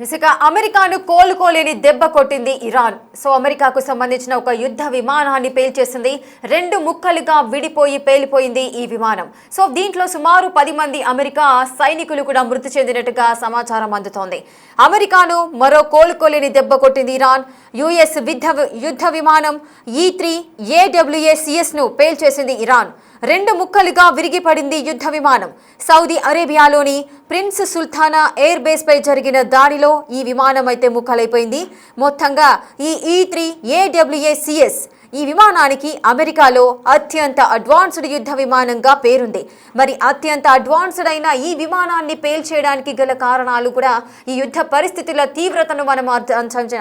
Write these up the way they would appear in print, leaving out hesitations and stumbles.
ఇసుక అమెరికాను కోలుకోలేని దెబ్బ కొట్టింది ఇరాన్. సో అమెరికాకు సంబంధించిన ఒక యుద్ధ విమానాన్ని పేల్చేసింది. 2 ముక్కలుగా విడిపోయి పేలిపోయింది ఈ విమానం. సో దీంట్లో సుమారు 10 మంది అమెరికా సైనికులు కూడా మృతి చెందినట్టుగా సమాచారం అందుతోంది. అమెరికాను మరో కోలుకోలేని దెబ్బ కొట్టింది ఇరాన్. యుఎస్ యుద్ధ విమానం E-3 AWACS ను పేల్చేసింది ఇరాన్. 2 ముక్కలుగా విరిగిపడింది యుద్ధ విమానం. సౌదీ అరేబియాలోని ప్రిన్స్ సుల్తానా ఎయిర్ బేస్ పై జరిగిన దాడిలో ఈ విమానం అయితే ముక్కలైపోయింది. మొత్తంగా ఈ E-3 AWACS ఈ విమానానికి అమెరికాలో అత్యంత అడ్వాన్స్డ్ యుద్ధ విమానంగా పేరుంది. మరి అత్యంత అడ్వాన్స్డ్ అయిన ఈ విమానాన్ని పేల్చేయడానికి గల కారణాలు కూడా ఈ యుద్ధ పరిస్థితుల తీవ్రతను మనం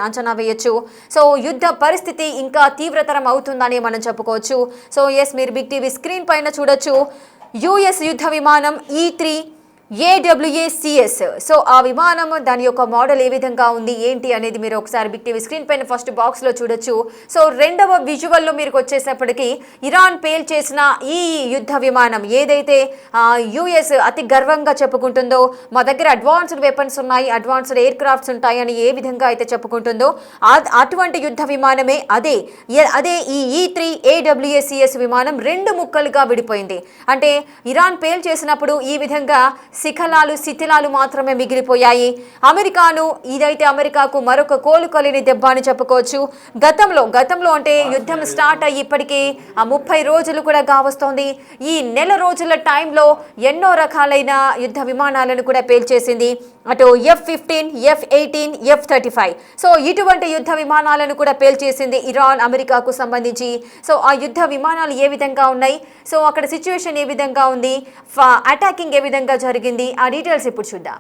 అంచనా వేయొచ్చు. సో యుద్ధ పరిస్థితి ఇంకా తీవ్రతరం అవుతుందని మనం చెప్పుకోవచ్చు. సో మీరు బిగ్ టీవీ స్క్రీన్ పైన చూడొచ్చు. యుఎస్ యుద్ధ విమానం E-3 AWACS. సో ఆ విమానం దాని యొక్క మోడల్ ఏ విధంగా ఉంది ఏంటి అనేది మీరు ఒకసారి బిగ్ టీవీ స్క్రీన్ పైన ఫస్ట్ బాక్స్లో చూడొచ్చు. సో రెండవ విజువల్లో మీరు వచ్చేసేపటికి ఇరాన్ పేల్చేసిన ఈ యుద్ధ విమానం ఏదైతే యుఎస్ అతి గర్వంగా చెప్పుకుంటుందో, మా దగ్గర అడ్వాన్స్డ్ వెపన్స్ ఉన్నాయి, అడ్వాన్స్డ్ ఎయిర్ క్రాఫ్ట్స్ ఉంటాయి అని ఏ విధంగా అయితే చెప్పుకుంటుందో అటువంటి యుద్ధ విమానమే అదే ఈ E-3 AWACS విమానం 2 ముక్కలుగా విడిపోయింది. అంటే ఇరాన్ పేల్చేసినప్పుడు ఈ విధంగా శిథిలాలు మాత్రమే మిగిలిపోయాయి. ఇదైతే అమెరికాకు మరొక కోలుకోలేని దెబ్బ అని చెప్పుకోవచ్చు. గతంలో అంటే యుద్ధం స్టార్ట్ అయ్యి ఇప్పటికీ 30 రోజులు కూడా కావస్తోంది. ఈ నెల రోజుల టైంలో ఎన్నో రకాలైన యుద్ధ విమానాలను కూడా పేల్చేసింది. అటు F-15, F-18, F-35. సో ఇటువంటి యుద్ధ విమానాలను కూడా పేల్చేసింది ఇరాన్ అమెరికాకు సంబంధించి. సో ఆ యుద్ధ విమానాలు ఏ విధంగా ఉన్నాయి, సో అక్కడ సిచ్యువేషన్ ఏ విధంగా ఉంది, అటాకింగ్ ఏ విధంగా జరిగింది, ఆ డీటెయిల్స్ ఇప్పుడు చూద్దాం.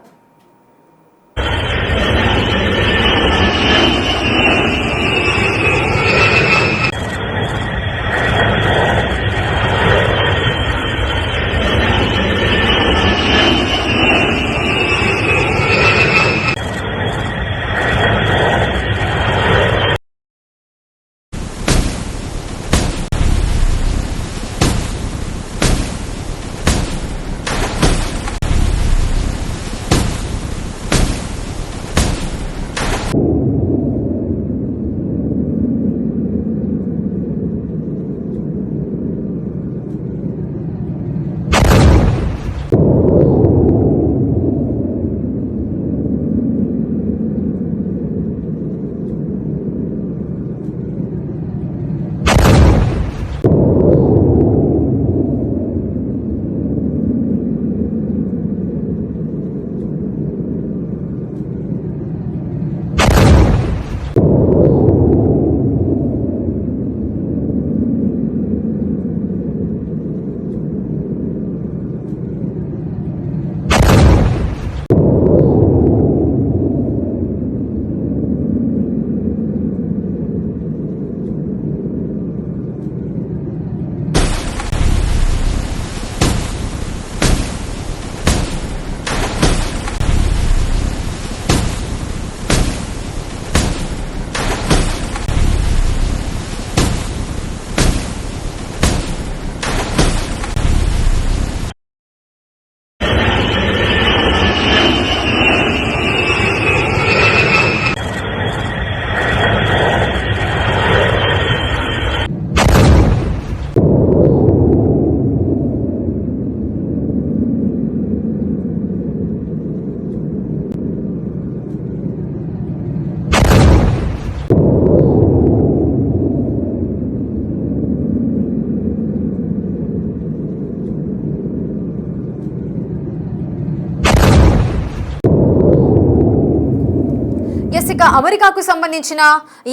అమెరికాకు సంబంధించిన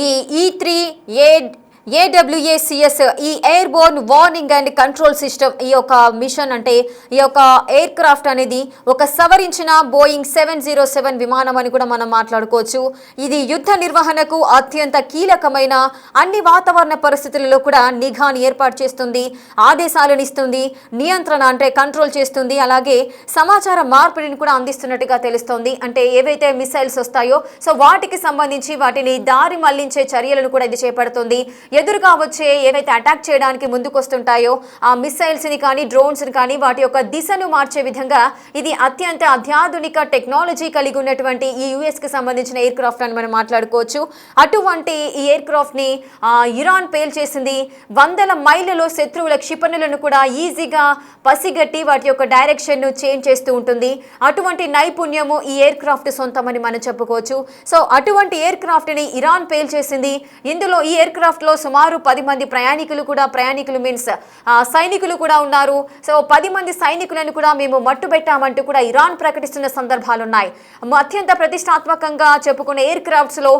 ఈ E-3 AWACS ఈ air Born warning and control system ఈ యొక్క మిషన్ అంటే ఈ యొక్క ఎయిర్ క్రాఫ్ట్ అనేది ఒక సవరించిన బోయింగ్ 707 విమానం అని కూడా మనం మాట్లాడుకోవచ్చు. ఇది యుద్ధ నిర్వహణకు అత్యంత కీలకమైన అన్ని వాతావరణ పరిస్థితులలో కూడా నిఘాని ఏర్పాటు చేస్తుంది, ఆదేశాలను ఇస్తుంది, నియంత్రణ అంటే కంట్రోల్ చేస్తుంది, అలాగే సమాచార మార్పిడిని కూడా అందిస్తున్నట్టుగా తెలుస్తోంది. అంటే ఏవైతే మిసైల్స్ వస్తాయో సో వాటికి సంబంధించి వాటిని దారి మళ్లించే చర్యలను కూడా ఇది చేపడుతుంది. ఎదురుగా వచ్చే ఏవైతే అటాక్ చేయడానికి ముందుకొస్తుంటాయో ఆ మిసైల్స్ ని కానీ డ్రోన్స్ ని కానీ వాటి యొక్క దిశను మార్చే విధంగా ఇది అత్యంత అత్యాధునిక టెక్నాలజీ కలిగి ఉన్నటువంటి ఈ యుఎస్ కి సంబంధించిన ఎయిర్ క్రాఫ్ట్ అని మనం మాట్లాడుకోవచ్చు. అటువంటి ఈ ఎయిర్ క్రాఫ్ట్ ని ఇరాన్ పేల్చేసింది. వందల మైళ్ళలో శత్రువుల క్షిపణులను కూడా ఈజీగా పసిగట్టి వాటి యొక్క డైరెక్షన్ ను చేంజ్ చేస్తూ ఉంటుంది. అటువంటి నైపుణ్యము ఈ ఎయిర్ క్రాఫ్ట్ సొంతమని మనం చెప్పుకోవచ్చు. సో అటువంటి ఎయిర్ క్రాఫ్ట్ ని ఇరాన్ పేల్చేసింది. ఇందులో ఈ ఎయిర్ క్రాఫ్ట్ లో సుమారు 10 మంది ప్రయాణికులు మీన్స్ సైనికులు కూడా ఉన్నారు. సో 10 మంది సైనికులను కూడా మేము మట్టుబెట్టామంటూ కూడా ఇరాన్ ప్రకటిస్తున్న సందర్భాలు ఉన్నాయి. అత్యంత ప్రతిష్టాత్మకంగా చెప్పుకునే ఎయిర్ క్రాఫ్ట్స్ లో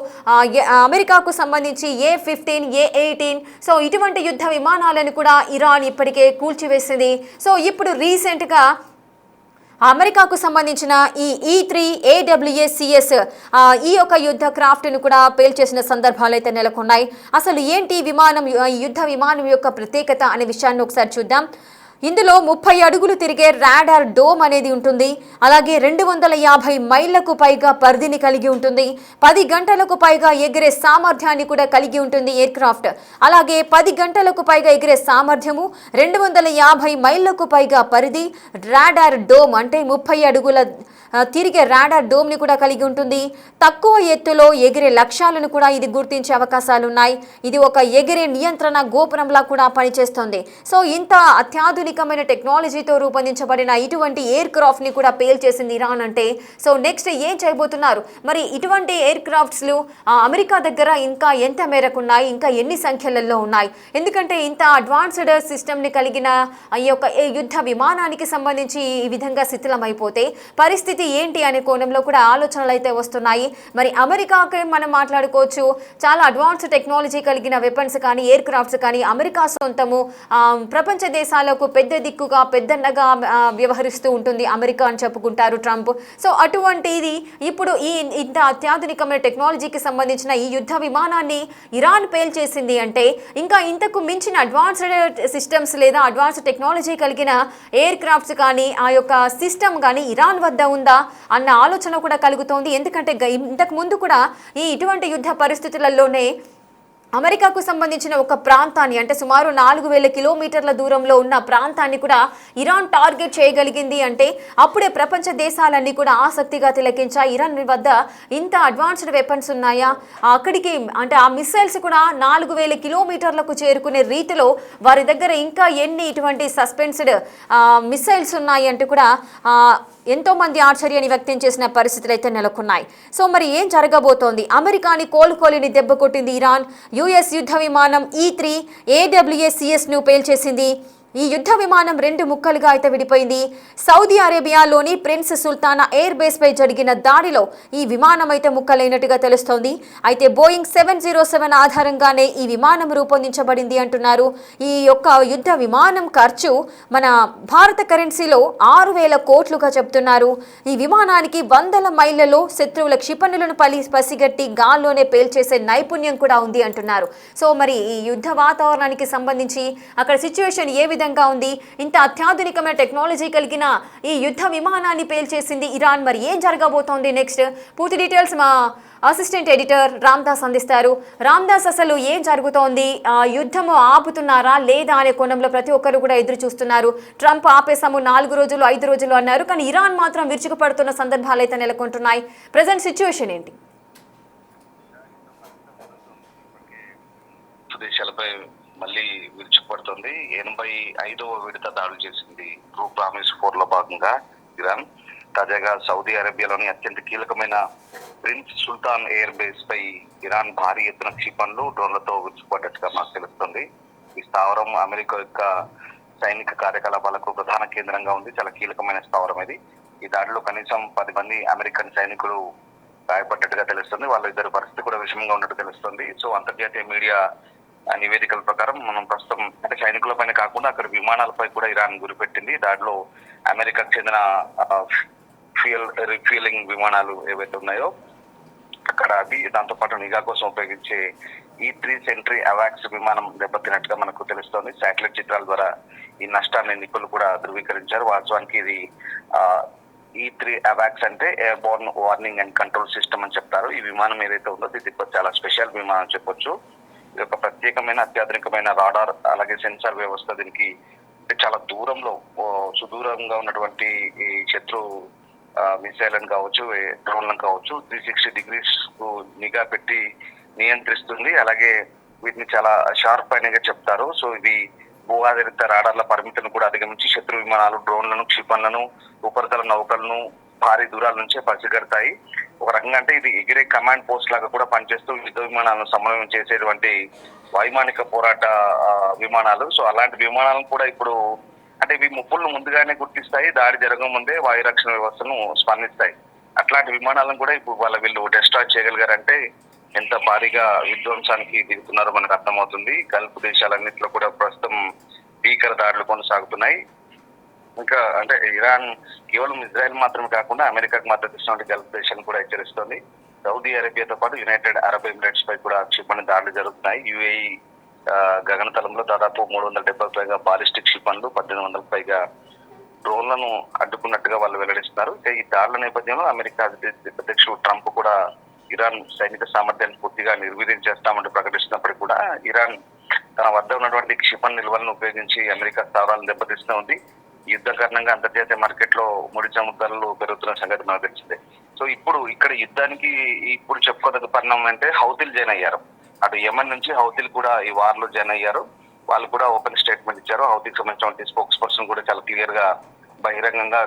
అమెరికాకు సంబంధించి A-15, A-18 సో ఇటువంటి యుద్ధ విమానాలను కూడా ఇరాన్ ఇప్పటికే కూల్చివేసింది. సో ఇప్పుడు రీసెంట్ గా అమెరికాకు సంబంధించిన ఈ E-3 AWACS ఈ యొక్క యుద్ధ క్రాఫ్ట్ను కూడా పేల్చేసిన సందర్భాలు అయితే నెలకొన్నాయి. అసలు ఏంటి విమానం, యుద్ధ విమానం యొక్క ప్రత్యేకత అనే విషయాన్ని ఒకసారి చూద్దాం. ఇందులో 30 అడుగులు తిరిగే రాడార్ డోమ్ అనేది ఉంటుంది. అలాగే 250 మైళ్లకు పైగా పరిధిని కలిగి ఉంటుంది. 10 గంటలకు పైగా ఎగిరే సామర్థ్యాన్ని కూడా కలిగి ఉంటుంది ఎయిర్ క్రాఫ్ట్. అలాగే 10 గంటలకు పైగా ఎగిరే సామర్థ్యము, 250 మైళ్లకు పైగా పరిధి, రాడార్ డోమ్ అంటే 30 అడుగుల తిరిగే రాడార్ డోమ్ ని కూడా కలిగి ఉంటుంది. తక్కువ ఎత్తులో ఎగిరే లక్ష్యాలను కూడా ఇది గుర్తించే అవకాశాలు ఉన్నాయి. ఇది ఒక ఎగిరే నియంత్రణ గోపురంలా కూడా పనిచేస్తుంది. సో ఇంత అత్యాధునికమైన టెక్నాలజీతో రూపొందించబడిన ఇటువంటి ఎయిర్ క్రాఫ్ట్ ని కూడా పేల్చేసింది ఇరాన్ అంటే సో నెక్స్ట్ ఏం చేయబోతున్నారు మరి? ఇటువంటి ఎయిర్ క్రాఫ్ట్స్ అమెరికా దగ్గర ఇంకా ఎంత మేరకు ఉన్నాయి, ఇంకా ఎన్ని సంఖ్యలలో ఉన్నాయి? ఎందుకంటే ఇంత అడ్వాన్స్డ్ సిస్టమ్ ని కలిగిన ఈ యొక్క యుద్ధ విమానానికి సంబంధించి ఈ విధంగా శిథిలమైపోతే పరిస్థితి ఏంటి అనే కోణంలో కూడా ఆలోచనలు అయితే వస్తున్నాయి. మరి అమెరికాకి మనం మాట్లాడుకోవచ్చు, చాలా అడ్వాన్స్ టెక్నాలజీ కలిగిన వెపన్స్ కానీ ఎయిర్ క్రాఫ్ట్స్ కానీ అమెరికా సొంతము. ప్రపంచ దేశాలకు పెద్ద దిక్కుగా పెద్దన్నగా వ్యవహరిస్తూ ఉంటుంది అమెరికా అని చెప్పుకుంటారు ట్రంప్. సో అటువంటిది ఇప్పుడు ఈ ఇంత అత్యాధునికమైన టెక్నాలజీకి సంబంధించిన ఈ యుద్ధ విమానాన్ని ఇరాన్ పేల్చేసింది అంటే ఇంకా ఇంతకు మించిన అడ్వాన్స్డ్ సిస్టమ్స్ లేదా అడ్వాన్స్డ్ టెక్నాలజీ కలిగిన ఎయిర్ క్రాఫ్ట్స్ కానీ ఆ యొక్క సిస్టమ్ కానీ ఇరాన్ వద్ద ఉందా అన్న ఆలోచన కూడా కలుగుతోంది. ఎందుకంటే ఇంతకు ముందు కూడా ఇటువంటి యుద్ధ పరిస్థితులలోనే అమెరికాకు సంబంధించిన ఒక ప్రాంతాన్ని అంటే సుమారు 4000 కిలోమీటర్ల దూరంలో ఉన్న ప్రాంతాన్ని కూడా ఇరాన్ టార్గెట్ చేయగలిగింది అంటే అప్పుడే ప్రపంచ దేశాలన్నీ కూడా ఆసక్తిగా తిలకించాయి. ఇరాన్ వద్ద ఇంత అడ్వాన్స్డ్ వెపన్స్ ఉన్నాయా, అక్కడికి అంటే ఆ మిసైల్స్ కూడా 4000 కిలోమీటర్లకు చేరుకునే రీతిలో వారి దగ్గర ఇంకా ఎన్ని ఇటువంటి సస్పెన్స్డ్ మిసైల్స్ ఉన్నాయి అంటూ కూడా ఎంతో మంది ఆశ్చర్యాన్ని వ్యక్తం చేసిన పరిస్థితులు అయితే నెలకొన్నాయి. సో మరి ఏం జరగబోతోంది? అమెరికాని కోలుకోలేని దెబ్బ కొట్టింది ఇరాన్. యుఎస్ యుద్ధ విమానం E-3 AWACS ను పేల్చేసింది. ఈ యుద్ధ విమానం 2 ముక్కలుగా అయితే విడిపోయింది. సౌదీ అరేబియాలోని ప్రిన్స్ సుల్తానా ఎయిర్ బేస్ పై జరిగిన దాడిలో ఈ విమానం అయితే ముక్కలైనట్టుగా తెలుస్తోంది. అయితే బోయింగ్ 707 ఆధారంగానే ఈ విమానం రూపొందించబడింది అంటున్నారు. ఈ యొక్క యుద్ధ విమానం ఖర్చు మన భారత కరెన్సీలో 6000 కోట్లుగా చెప్తున్నారు. ఈ విమానానికి వందల మైళ్లలో శత్రువుల క్షిపణులను పసిగట్టి గాల్లోనే పేల్చేసే నైపుణ్యం కూడా ఉంది అంటున్నారు. సో మరి ఈ యుద్ధ వాతావరణానికి సంబంధించి అక్కడ సిచ్యువేషన్ ఏ విధంగా ఉంది? ఇంత అత్యాధునికమైన టెక్నాలజీ కలిగిన ఈ యుద్ధ విమానాన్ని పేల్చేసింది ఇరాన్. మరి ఏం జరగబోతోంది నెక్స్ట్? పూర్తి డీటెయిల్స్ మా అసిస్టెంట్ ఎడిటర్ రామ్దాస్ అందిస్తారు. రామ్దాస్, అసలు ఏం జరుగుతోంది? యుద్ధము ఆపుతున్నారా లేదా అనే కోణంలో ప్రతి ఒక్కరు కూడా ఎదురు చూస్తున్నారు. ట్రంప్ ఆపేసాము 4 రోజులు 5 రోజులు అన్నారు, కానీ ఇరాన్ మాత్రం విరుచుకుపడుతున్న సందర్భాలు అయితే నెలకొంటున్నాయి. ప్రజెంట్ సిచ్యువేషన్ ఏంటి? దేశాలపై మళ్ళీ విరుచుకుపడుతుంది. 85వ విడత దాడులు చేసింది ట్రూ ప్రామిస్ 4 లో భాగంగా ఇరాన్. తాజాగా సౌదీ అరేబియాలోని అత్యంత కీలకమైన ప్రిన్స్ సుల్తాన్ ఎయిర్ బేస్ పై ఇరాన్ భారీ ఎత్తున క్షిపణులు డ్రోన్లతో విరుచుకుపడ్డట్టుగా మాకు తెలుస్తుంది. ఈ స్థావరం అమెరికా యొక్క సైనిక కార్యకలాపాలకు ప్రధాన కేంద్రంగా ఉంది. చాలా కీలకమైన స్థావరం ఇది. ఈ దాడిలో కనీసం 10 మంది అమెరికన్ సైనికులు గాయపడ్డట్టుగా తెలుస్తుంది. వాళ్ళ ఇద్దరు పరిస్థితి కూడా విషమంగా ఉన్నట్టు తెలుస్తుంది. సో అంతర్జాతీయ మీడియా ఆ నివేదికల ప్రకారం మనం ప్రస్తుతం అంటే సైనికుల పైన కాకుండా అక్కడ విమానాలపై కూడా ఇరాన్ గురిపెట్టింది. దాంట్లో అమెరికాకు చెందిన రిఫ్యూలింగ్ విమానాలు ఏవైతే ఉన్నాయో అక్కడ అది, దాంతో పాటు నిఘా కోసం ఉపయోగించే E3 సెంట్రీ అవాక్స్ విమానం దెబ్బతిన్నట్టుగా మనకు తెలుస్తోంది. శాటిలైట్ చిత్రాల ద్వారా ఈ నష్టాన్ని నిపుణులు కూడా ధృవీకరించారు. వాస్తవానికి ఇది E3 అవాక్స్ అంటే air Born warning and control system అని చెప్తారు. ఈ విమానం ఏదైతే ఉందో ఇది చాలా స్పెషల్ విమానం చెప్పొచ్చు. ఇది ఒక ప్రత్యేకమైన అత్యాధునికమైన రాడార్ అలాగే సెన్సార్ వ్యవస్థ. దీనికి చాలా దూరంలో సుదూరంగా ఉన్నటువంటి ఈ శత్రు మిసైల్ కావచ్చు, డ్రోన్లను కావచ్చు 360 డిగ్రీస్ నిఘా పెట్టి నియంత్రిస్తుంది. అలాగే వీటిని చాలా షార్ప్ అయినగా చెప్తారు. సో ఇవి భూ ఆధారిత రాడార్ల పరిమితిని కూడా అధిగమించి శత్రు విమానాలు, డ్రోన్లను, క్షిపణులను, ఉపరితల నౌకలను భారీ దూరాల నుంచే పసిగడతాయి. ఒక రకంగా అంటే ఇది ఎగిరే కమాండ్ పోస్ట్ లాగా కూడా పనిచేస్తూ యుద్ధ విమానాలను సమన్వయం చేసేటువంటి వైమానిక పోరాట విమానాలు. సో అలాంటి విమానాలను కూడా ఇప్పుడు అంటే ఇవి ముప్పులను ముందుగానే గుర్తిస్తాయి, దాడి జరగక ముందే వాయు రక్షణ వ్యవస్థను స్పందిస్తాయి. అట్లాంటి విమానాలను కూడా ఇప్పుడు వీళ్ళు డిస్ట్రాయ్ చేయగలిగారంటే ఎంత భారీగా విధ్వంసానికి దిగుతున్నారో మనకు అర్థమవుతుంది. గల్ఫ్ దేశాలన్నింటిలో కూడా ప్రస్తుతం భీకర దాడులు కొనసాగుతున్నాయి. ఇంకా అంటే ఇరాన్ కేవలం ఇజ్రాయెల్ మాత్రమే కాకుండా అమెరికాకు మద్దతు ఇస్తున్న గల్ఫ్ దేశాలను కూడా హెచ్చరిస్తోంది. సౌదీ అరేబియాతో పాటు యునైటెడ్ అరబ్ ఎమిరేట్స్ పై కూడా క్షిపణి దాడులు జరుగుతున్నాయి. యుఏఈ గగనతలంలో దాదాపు 370 పైగా బాలిస్టిక్ క్షిపణులు, 1800 పైగా డ్రోన్లను అడ్డుకున్నట్టుగా వాళ్ళు వెల్లడిస్తున్నారు. ఈ దాడుల నేపథ్యంలో అమెరికా అధ్యక్షుడు ట్రంప్ కూడా ఇరాన్ సైనిక సామర్థ్యాన్ని పూర్తిగా నిర్వీర్యం చేస్తామంటూ ప్రకటిస్తున్నప్పటికీ కూడా ఇరాన్ తన వద్ద ఉన్నటువంటి క్షిపణి నిల్వలను ఉపయోగించి అమెరికా స్థావరాలను దెబ్బతీస్తూ ఉంది. యుద్ధ కారణంగా అంతర్జాతీయ మార్కెట్ లో ముడి చమురు పెరుగుతున్న సంగతి మనకు తెలిసిందే. సో ఇప్పుడు ఇక్కడ యుద్ధానికి ఇప్పుడు చెప్పుకోదగ్గ పరిణామం అంటే హౌతీలు జాయిన్ అయ్యారు. అటు యెమెన్ నుంచి హౌతీలు కూడా ఈ వార్ లో జాయిన్ అయ్యారు. వాళ్ళు కూడా ఓపెన్ స్టేట్మెంట్ ఇచ్చారు. హౌతీకి సంబంధించిన స్పోక్స్ పర్సన్ కూడా చాలా క్లియర్ గా బహిరంగంగా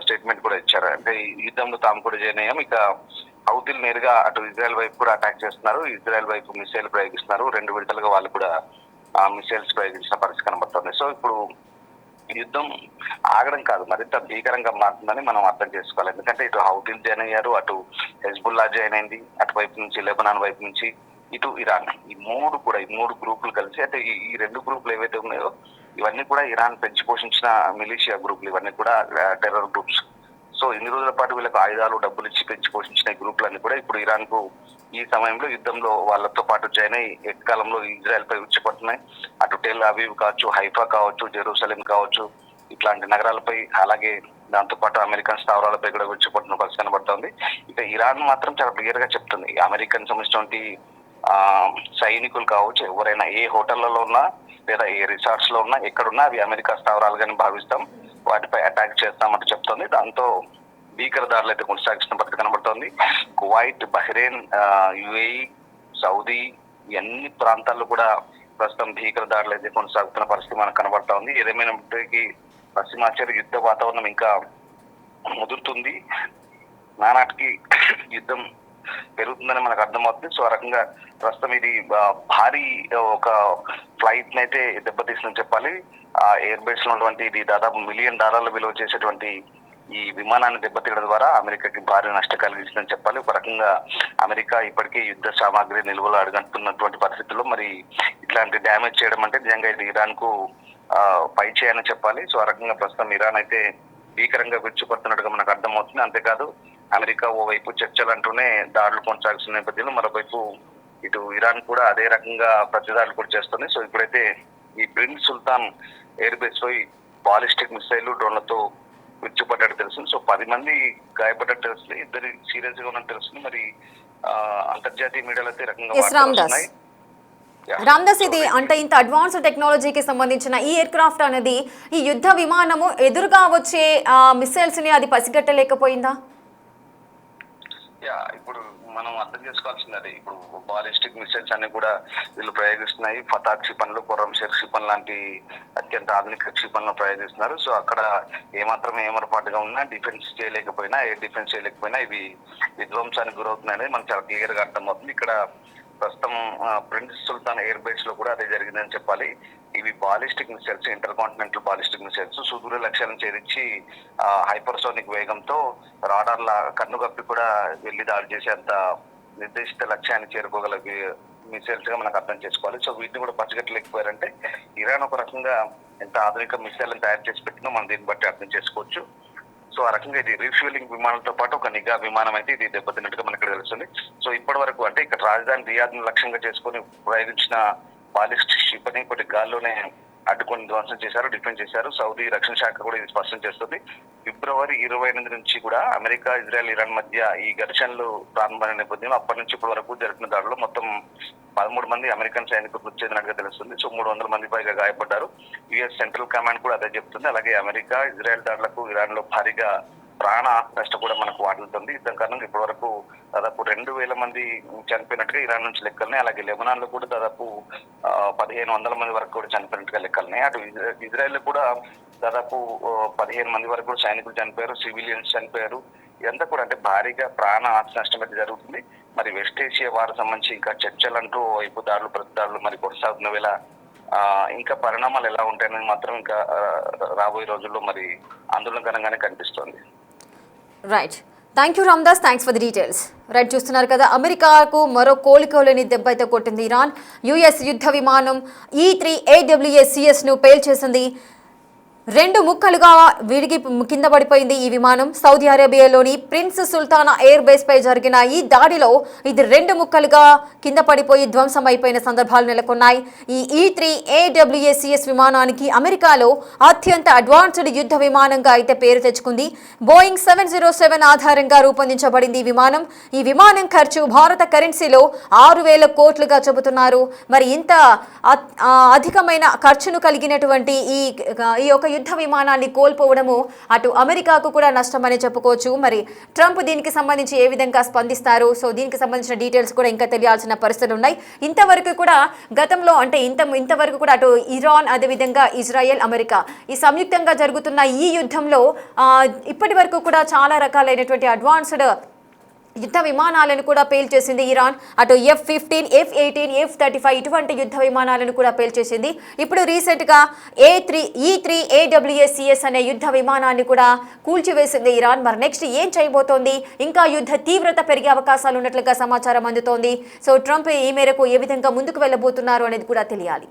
స్టేట్మెంట్ కూడా ఇచ్చారు. అంటే ఈ యుద్ధంలో తాము కూడా జాయిన్ అయ్యాం. ఇక హౌతీలు నేరుగా అటు ఇజ్రాయెల్ వైపు కూడా అటాక్ చేస్తున్నారు. ఇజ్రాయెల్ వైపు మిసైల్ ప్రయోగిస్తున్నారు. 2 విడతలుగా వాళ్ళు కూడా మిసైల్స్ ప్రయోగించిన పరిస్థితి కనబడుతుంది. సో ఇప్పుడు యుద్ధం ఆగడం కాదు, మరింత భీకరంగా మారుతుందని మనం అర్థం చేసుకోవాలి. ఎందుకంటే ఇటు హౌతీలు జాయిన్ అయ్యారు, అటు హెజ్బుల్లా జాయిన్ అయింది, అటువైపు నుంచి లెబనాన్ వైపు నుంచి ఇటు ఇరాన్. ఈ మూడు గ్రూపులు కలిసి అంటే ఈ 2 గ్రూపులు ఏవైతే ఉన్నాయో ఇవన్నీ కూడా ఇరాన్ పెంచి పోషించిన మిలిషియా గ్రూపులు, ఇవన్నీ కూడా టెర్రర్ గ్రూప్స్. సో ఇన్ని రోజుల పాటు వీళ్ళకి ఆయుధాలు, డబ్బులు ఇచ్చి పెంచి పోషించిన ఈ గ్రూపులన్నీ కూడా ఇప్పుడు ఇరాన్ కు ఈ సమయంలో యుద్ధంలో వాళ్ళతో పాటు జాయిన్ అయ్యి ఏకకాలంలో ఇజ్రాయెల్ పై ఉచ్చిపడుతున్నాయి. అటు టెల్ అవీవ్ కావచ్చు, హైఫా కావచ్చు, జెరూసలేం కావచ్చు, ఇట్లాంటి నగరాలపై అలాగే దాంతో పాటు అమెరికన్ స్థావరాలపై కూడా ఉచ్చిపడుతున్న పరిస్థితి కనబడుతోంది. ఇక ఇరాన్ మాత్రం చాలా క్లియర్ గా చెప్తుంది, అమెరికన్ సంబంధించినటువంటి సైనికులు కావచ్చు, ఎవరైనా ఏ హోటళ్లలో ఉన్నా లేదా ఏ రిసార్ట్స్ లో ఉన్నా ఎక్కడున్నా అవి అమెరికా స్థావరాలుగానే భావిస్తాం, వాటిపై అటాక్ చేస్తామంటూ చెప్తోంది. దాంతో భీకర దాడులు అయితే కొనసాగిస్తున్న పరిస్థితి కనబడుతోంది. కువైట్, బహ్రెయిన్, యుఏఈ, సౌదీ అన్ని ప్రాంతాల్లో కూడా ప్రస్తుతం భీకర దాడులు అయితే కొనసాగుతున్న పరిస్థితి మనకు కనబడతా ఉంది. ఏదేమైనప్పటికీ పశ్చిమాచార్య యుద్ధ వాతావరణం ఇంకా ముదురుతుంది. నానాటికి యుద్ధం పెరుగుతుందని మనకు అర్థమవుతుంది. సో ఆ రకంగా ప్రస్తుతం ఇది భారీ ఒక ఫ్లైట్ అయితే దెబ్బతీసిందని చెప్పాలి. ఆ ఎయిర్ బేస్ లో ఉన్నటువంటి ఇది దాదాపు $1 మిలియన్ విలువ చేసేటువంటి ఈ విమానాన్ని దెబ్బతీయడం ద్వారా అమెరికాకి భారీ నష్టం కలిగించిందని చెప్పాలి. ఒక రకంగా అమెరికా ఇప్పటికే యుద్ధ సామాగ్రి నిల్వలు అడుగంటున్నటువంటి పరిస్థితుల్లో మరి ఇట్లాంటి డ్యామేజ్ చేయడం అంటే నిజంగా ఇది ఇరాన్ కు పై చేయని చెప్పాలి. సో ఆ రకంగా ప్రస్తుతం ఇరాన్ అయితే భీకరంగా విరుచుపడుతున్నట్టుగా మనకు అర్థమవుతుంది. అంతేకాదు అమెరికా ఓవైపు చర్చలు అంటూనే దాడులు కొనసాగుతున్న నేపథ్యంలో మరోవైపు ఇటు ఇరాన్ కూడా అదే రకంగా ప్రతిదాడులు కూడా చేస్తుంది. సో ఇప్పుడైతే ఈ ప్రిన్స్ సుల్తాన్ ఎయిర్ బేస్ పై బాలిస్టిక్ మిసైల్, డ్రోన్లతో విరుచుపడ్డట్టు తెలుస్తుంది. సో 10 మంది గాయపడ్డట్టు తెలుస్తుంది, 2 సీరియస్ గా ఉన్నట్టు తెలుస్తుంది. మరి అంతర్జాతీయ మీడియాలో అయితే రకంగా రామ్దాస్, ఇది అంటే ఇంత అడ్వాన్స్ టెక్నాలజీకి సంబంధించిన ఈ ఎయిర్ క్రాఫ్ట్ అనేది ఈ యుద్ధ విమానము ఎదురుగా వచ్చే మిసైల్స్ ని అది పసిగట్టలేకపోయిందా? ఇప్పుడు మనం అర్థం చేసుకోవాల్సింది అదే. ఇప్పుడు బాలిస్టిక్ మిసైల్స్ అన్ని కూడా వీళ్ళు ప్రయోగిస్తున్నాయి. ఫతా క్షిపణులు, కొర్రంషేర్ క్షిపణి లాంటి అత్యంత ఆధునిక క్షిపణులను ప్రయోగిస్తున్నారు. సో అక్కడ ఏమాత్రం ఏమరపాటుగా ఉన్నా డిఫెన్స్ చేయలేకపోయినా, ఎయిర్ డిఫెన్స్ చేయలేకపోయినా ఇవి విధ్వంసానికి గురవుతున్నాయని మనకు చాలా క్లియర్ గా అర్థమవుతుంది. ఇక్కడ ప్రస్తుతం ప్రిన్స్ సుల్తాన్ ఎయిర్ బేస్ లో కూడా అదే జరిగిందని చెప్పాలి. ఇవి ballistic missiles, inter continental ballistic missiles సుదూర లక్ష్యాలను ఛేదించి హైపర్సోనిక్ వేగంతో రాడార్ల కన్నుగప్పి కూడా వెళ్లి దాడి చేసేంత నిర్దేశిత లక్ష్యాన్ని చేరుకోగల మిసైల్స్ గా మనకు అర్థం చేసుకోవాలి. సో వీటిని కూడా పచ్చగట్టలేకపోయారంటే ఇరాన్ ఒక రకంగా ఎంత ఆధునిక మిసైల్ తయారు చేసి పెట్టినో మనం దీన్ని బట్టి అర్థం చేసుకోవచ్చు. సో ఆ రకంగా ఇది రీఫ్యూలింగ్ విమానంతో పాటు ఒక నిఘా విమానం అయితే ఇది దెబ్బతిన్నట్టుగా మనకి ఇక్కడ తెలుస్తుంది. సో ఇప్పటి వరకు అంటే ఇక్కడ రాజధాని రియాద్ లక్ష్యంగా చేసుకుని ప్రయోగించిన బాలిస్టిక్ షిప్ ని కొద్ది గాల్లోనే అడ్డుకొని ధ్వంసం చేశారు, డిఫెండ్ చేశారు. సౌదీ రక్షణ శాఖ కూడా ఇది స్పష్టం చేస్తుంది. ఫిబ్రవరి 28 నుంచి కూడా అమెరికా, ఇజ్రాయెల్, ఇరాన్ మధ్య ఈ ఘర్షణలు ప్రారంభమైన నేపథ్యంలో అప్పటి నుంచి ఇప్పటి వరకు జరిపిన దాడిలో మొత్తం 13 మంది అమెరికన్ సైనికులు మృతి చెందినట్టుగా తెలుస్తుంది. సో 300 మంది పైగా గాయపడ్డారు. యుఎస్ సెంట్రల్ కమాండ్ కూడా అదే చెప్తుంది. అలాగే అమెరికా, ఇజ్రాయెల్ దాడులకు ఇరాన్ లో భారీగా ప్రాణ నష్టం కూడా మనకు వాటిల్తుంది. యుద్ధం కారణంగా ఇప్పటి వరకు దాదాపు 2000 మంది చనిపోయినట్టుగా ఇరాన్ నుంచి లెక్కలున్నాయి. అలాగే లెబనాన్ లో కూడా దాదాపు 1500 మంది వరకు కూడా చనిపోయినట్టుగా లెక్కలున్నాయి. అటు ఇజ్రాయెల్ కూడా దాదాపు 15 మంది వరకు కూడా సైనికులు చనిపోయారు, సివిలియన్స్ చనిపోయారు. ఇదంతా కూడా అంటే భారీగా ప్రాణ ఆస్తి నష్టం అయితే జరుగుతుంది. మరి వెస్ట్ ఏషియా వారికి సంబంధించి ఇంకా చర్చలు అంటూ వైపు దాడులు ప్రతిదాడులు మరి కొనసాగుతున్న వేళ ఇంకా పరిణామాలు ఎలా ఉంటాయని మాత్రం ఇంకా రాబోయే రోజుల్లో మరి ఆందోళనకరంగానే కనిపిస్తోంది. Right, thank you Ramdas, thanks for the details. Right, చూస్తున్నారు కదా, అమెరికాకు మరో కోలుకోలేని దెబ్బ అయితే కొట్టింది ఇరాన్. యుఎస్ యుద్ధ విమానం E-3 AWACS ను పేల్చేసింది. 2 ముక్కలుగా విడిగి కింద పడిపోయింది ఈ విమానం. సౌదీ అరేబియాలోని ప్రిన్స్ సుల్తానా ఎయిర్ బేస్ పై జరిగిన ఈ దాడిలో ఇది 2 ముక్కలుగా కింద పడిపోయి ధ్వంసం అయిపోయిన సందర్భాలు నెలకొన్నాయి. ఈ E-3 AWACS విమానానికి అమెరికాలో అత్యంత అడ్వాన్స్డ్ యుద్ధ విమానంగా అయితే పేరు తెచ్చుకుంది. బోయింగ్ 707 ఆధారంగా రూపొందించబడింది ఈ విమానం. ఈ విమానం ఖర్చు భారత కరెన్సీలో 6,000 కోట్లుగా చెబుతున్నారు. మరి ఇంత అధికమైన ఖర్చును కలిగినటువంటి ఈ యొక్క యుద్ధ విమానాన్ని కోల్పోవడము అటు అమెరికాకు కూడా నష్టమని చెప్పుకోవచ్చు. మరి ట్రంప్ దీనికి సంబంధించి ఏ విధంగా స్పందిస్తారు? సో దీనికి సంబంధించిన డీటెయిల్స్ కూడా ఇంకా తెలియాల్సిన పరిస్థితులు ఉన్నాయి. ఇంతవరకు కూడా గతంలో అంటే ఇంతవరకు కూడా అటు ఇరాన్, అదేవిధంగా ఇజ్రాయెల్, అమెరికా ఈ సంయుక్తంగా జరుగుతున్న ఈ యుద్ధంలో ఇప్పటి వరకు కూడా చాలా రకాలైనటువంటి అడ్వాన్స్డ్ యుద్ధ విమానాలను కూడా పేల్చేసింది ఇరాన్. అటు F-15, F-18, F-35 ఇటువంటి యుద్ధ విమానాలను కూడా పేల్చేసింది. ఇప్పుడు రీసెంట్గా E-3 AWACS అనే యుద్ధ విమానాన్ని కూడా కూల్చివేసింది ఇరాన్. మరి నెక్స్ట్ ఏం చేయబోతోంది? ఇంకా యుద్ధ తీవ్రత పెరిగే అవకాశాలు ఉన్నట్లుగా సమాచారం అందుతోంది. సో ట్రంప్ ఈ మేరకు ఏ విధంగా ముందుకు వెళ్ళబోతున్నారు అనేది కూడా తెలియాలి.